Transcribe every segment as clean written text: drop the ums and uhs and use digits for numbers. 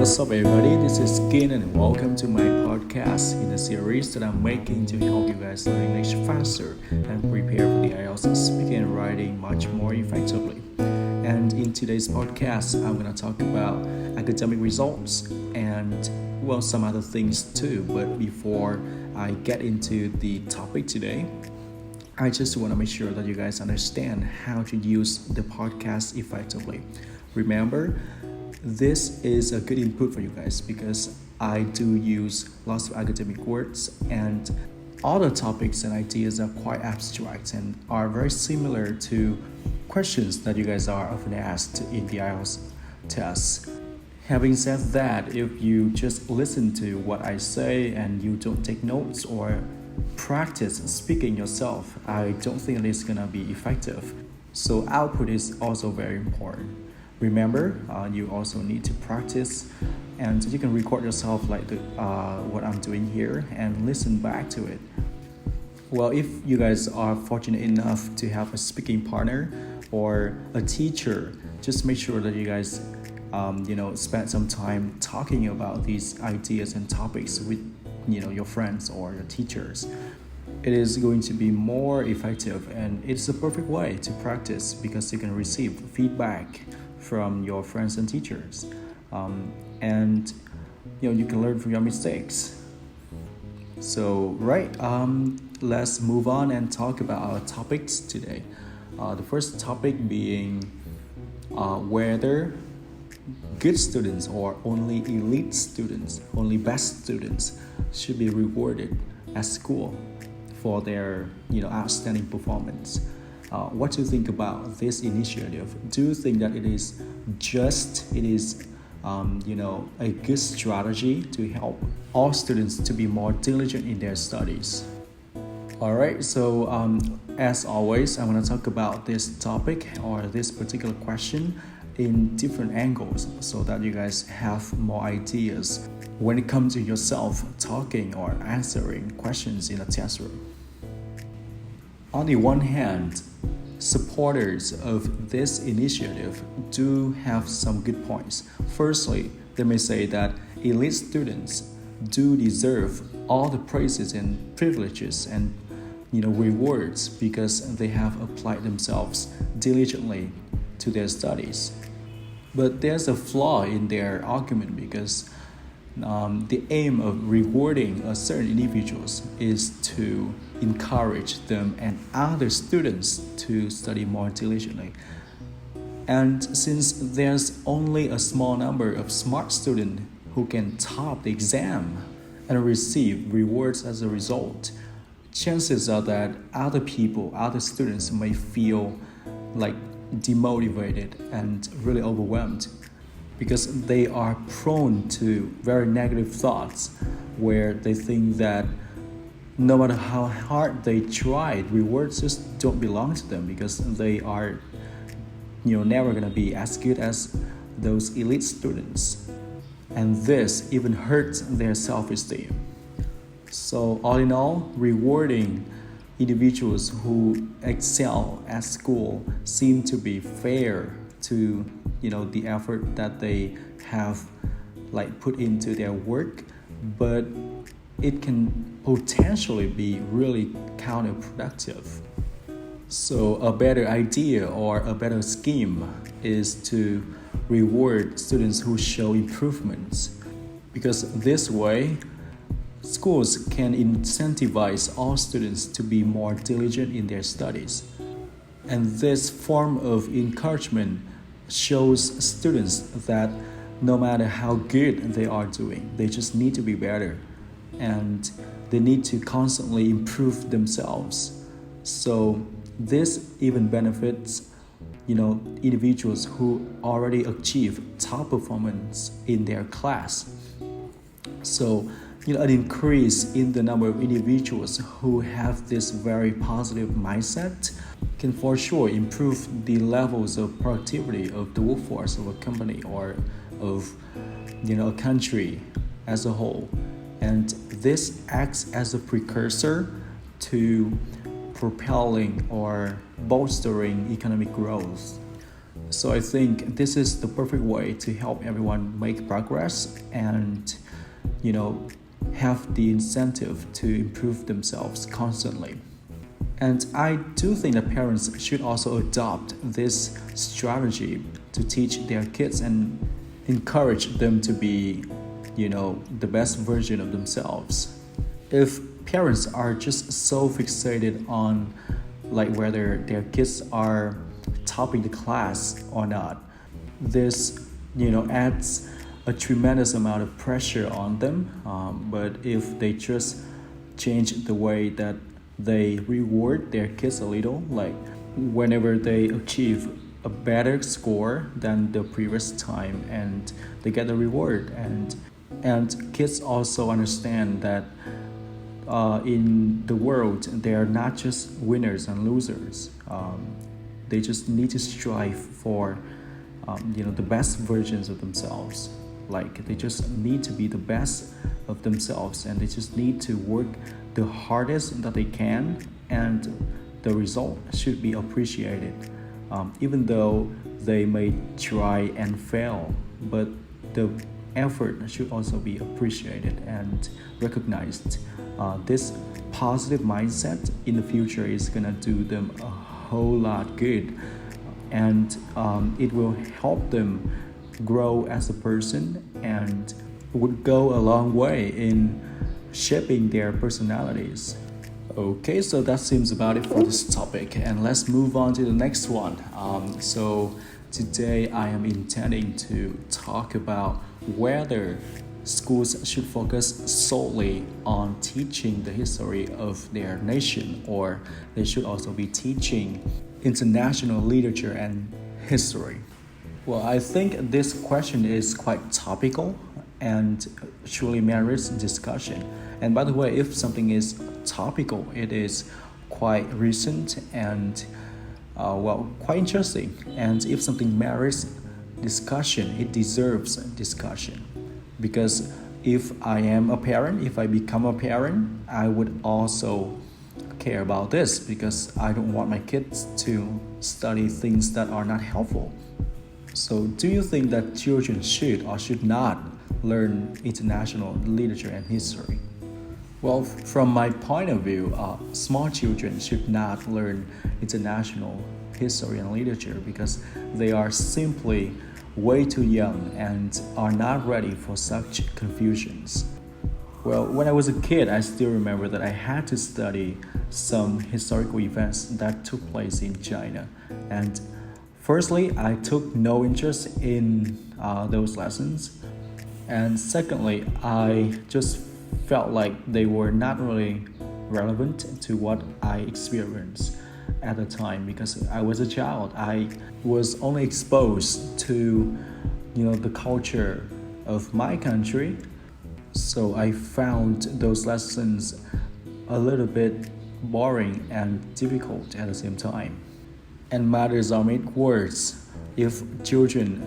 What's up, everybody? This is Skin, and welcome to my podcast in a series that I'm making to help you guys learn English faster and prepare for the IELTS Speaking and Writing much more effectively. And in today's podcast, I'm going to talk about academic results and, some other things too. But before I get into the topic today, I just want to make sure that you guys understand how to use the podcast effectively. Remember, this is a good input for you guys because I do use lots of academic words, and all the topics and ideas are quite abstract and are very similar to questions that you guys are often asked in the IELTS tests. Having said that, if you just listen to what I say and you don't take notes or practice speaking yourself, I don't think it's gonna be effective. So output is also very important. Remember, you also need to practice, and you can record yourself like what I'm doing here and listen back to it. Well, if you guys are fortunate enough to have a speaking partner or a teacher, just make sure that you guys spend some time talking about these ideas and topics with your friends or your teachers. It is going to be more effective, and it's a perfect way to practice because you can receive feedback from your friends and teachers, and you can learn from your mistakes. So let's move on and talk about our topics today. The first topic being whether good students or only elite students, only best students should be rewarded at school for their outstanding performance. What do you think about this initiative? Do you think that it is a good strategy to help all students to be more diligent in their studies? Alright, so as always, I'm going to talk about this topic or this particular question in different angles so that you guys have more ideas when it comes to yourself talking or answering questions in a test room. On the one hand, supporters of this initiative do have some good points. Firstly, they may say that elite students do deserve all the praises and privileges and rewards because they have applied themselves diligently to their studies. But there's a flaw in their argument because the aim of rewarding certain individuals is to encourage them and other students to study more diligently. And since there's only a small number of smart students who can top the exam and receive rewards as a result, chances are that other students may feel like demotivated and really overwhelmed because they are prone to very negative thoughts where they think that no matter how hard they tried, rewards just don't belong to them because they are never going to be as good as those elite students. And this even hurts their self-esteem. So all in all, rewarding individuals who excel at school seem to be fair to the effort that they have put into their work, but it can potentially be really counterproductive. So a better idea or a better scheme is to reward students who show improvements, because this way schools can incentivize all students to be more diligent in their studies. And this form of encouragement shows students that no matter how good they are doing, they just need to be better and they need to constantly improve themselves. So this even benefits individuals who already achieve top performance in their class. So an increase in the number of individuals who have this very positive mindset can for sure improve the levels of productivity of the workforce of a company or of a country as a whole. And this acts as a precursor to propelling or bolstering economic growth. So I think this is the perfect way to help everyone make progress and, you know, have the incentive to improve themselves constantly. And I do think that parents should also adopt this strategy to teach their kids and encourage them to be, the best version of themselves. If parents are just so fixated on like whether their kids are topping the class or not, this, adds a tremendous amount of pressure on them. But if they just change the way that they reward their kids a little, like whenever they achieve a better score than the previous time, and they get the reward, and kids also understand that in the world they are not just winners and losers. They just need to strive for the best versions of themselves. Like they just need to be the best of themselves, and they just need to work the hardest that they can, and the result should be appreciated, even though they may try and fail. But the effort should also be appreciated and recognized. This positive mindset in the future is gonna do them a whole lot good, and it will help them grow as a person, and would go a long way in shaping their personalities. Okay, so that seems about it for this topic, and let's move on to the next one. So today I am intending to talk about whether schools should focus solely on teaching the history of their nation, or they should also be teaching international literature and history. Well, I think this question is quite topical and truly merits discussion. And by the way, if something is topical, it is quite recent and quite interesting. And if something merits discussion, it deserves discussion. Because if I am a parent, if I become a parent, I would also care about this, because I don't want my kids to study things that are not helpful. So do you think that children should or should not learn international literature and history? Well, from my point of view, small children should not learn international history and literature because they are simply way too young and are not ready for such confusions. Well, when I was a kid, I still remember that I had to study some historical events that took place in China. And firstly, I took no interest in those lessons. And secondly, I just felt like they were not really relevant to what I experienced at the time, because I was a child. I was only exposed to, the culture of my country. So I found those lessons a little bit boring and difficult at the same time. And matters are made worse if children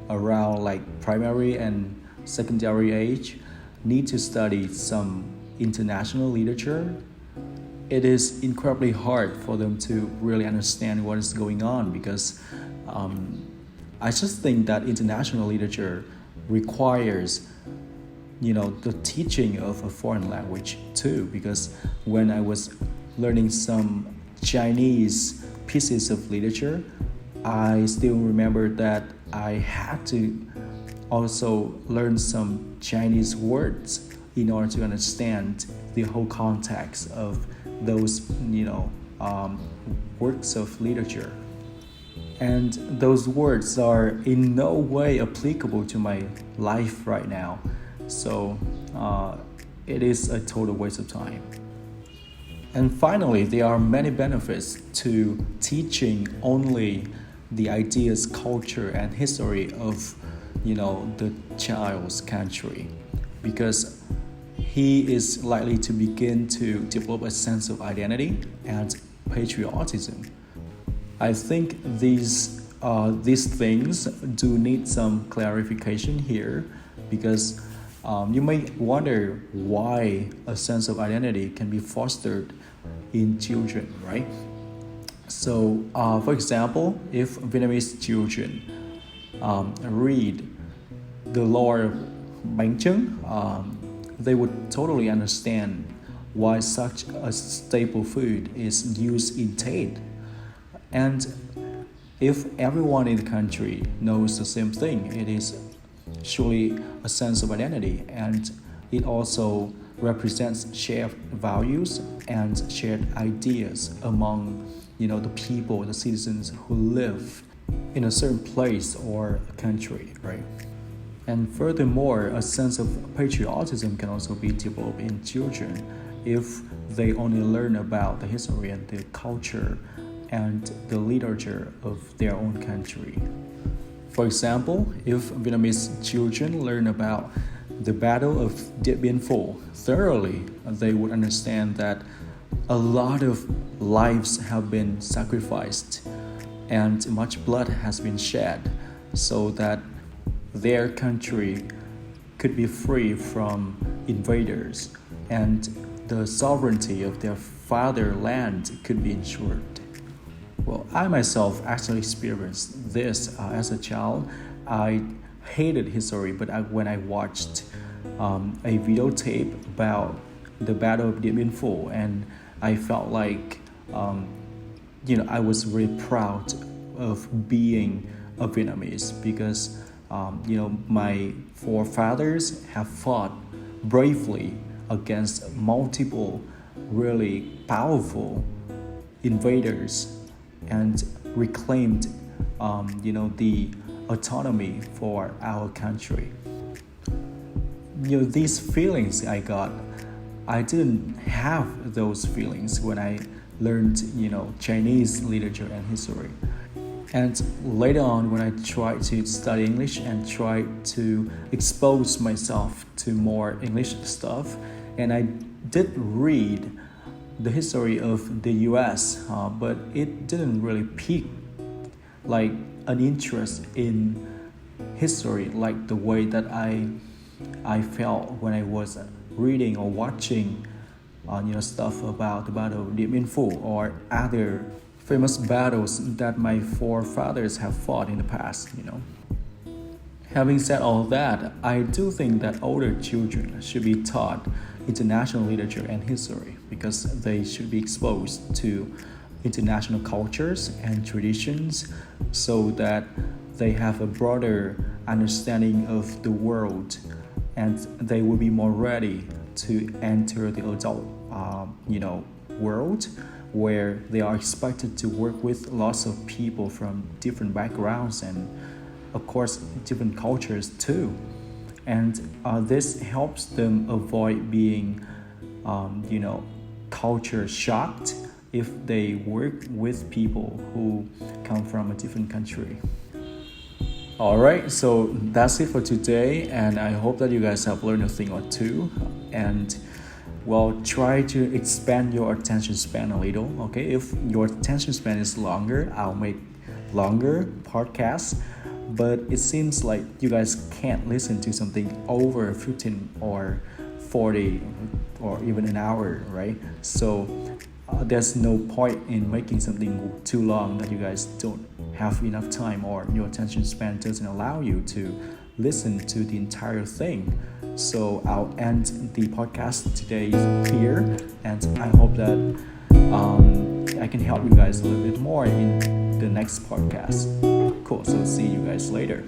around like primary and secondary age need to study some international literature. It is incredibly hard for them to really understand what is going on, because I just think that international literature requires the teaching of a foreign language too, because when I was learning some Chinese pieces of literature, I still remember that I had to also learn some Chinese words in order to understand the whole context of those works of literature. And those words are in no way applicable to my life right now. So it is a total waste of time. And finally, there are many benefits to teaching only the ideas, culture, and history of the child's country, because he is likely to begin to develop a sense of identity and patriotism. I think these things do need some clarification here, because you may wonder why a sense of identity can be fostered in children, right? So, for example, if Vietnamese children read the lore bánh trưng, they would totally understand why such a staple food is used in Tết. And if everyone in the country knows the same thing, it is surely a sense of identity, and it also represents shared values and shared ideas among the people, the citizens who live in a certain place or country, right? And furthermore, a sense of patriotism can also be developed in children if they only learn about the history and the culture and the literature of their own country. For example, if Vietnamese children learn about the Battle of Điện Biên Phủ thoroughly, they would understand that a lot of lives have been sacrificed and much blood has been shed so that their country could be free from invaders and the sovereignty of their fatherland could be ensured. Well, I myself actually experienced this as a child. I hated history, but when I watched a videotape about the Battle of Điện Biên Phủ, and I felt like, I was really proud of being a Vietnamese because, my forefathers have fought bravely against multiple really powerful invaders and reclaimed, the autonomy for our country. These feelings I got, I didn't have those feelings when I learned, Chinese literature and history. And later on, when I tried to study English and tried to expose myself to more English stuff, and I did read the history of the US, but it didn't really pique like an interest in history like the way that I felt when I was reading or watching stuff about the Battle of Điện Biên Phủ or other famous battles that my forefathers have fought in the past. Having said all that, I do think that older children should be taught international literature and history because they should be exposed to international cultures and traditions so that they have a broader understanding of the world and they will be more ready to enter the adult world where they are expected to work with lots of people from different backgrounds and of course different cultures too. And this helps them avoid being culture shocked if they work with people who come from a different country. Alright, so that's it for today, and I hope that you guys have learned a thing or two. And well, try to expand your attention span a little, okay? If your attention span is longer, I'll make longer podcasts. But it seems like you guys can't listen to something over 15 or 40 or even an hour, right? So there's no point in making something too long that you guys don't have enough time or your attention span doesn't allow you to listen to the entire thing. So I'll end the podcast today here, and I hope that I can help you guys a little bit more in the next podcast. Cool, so see you guys later.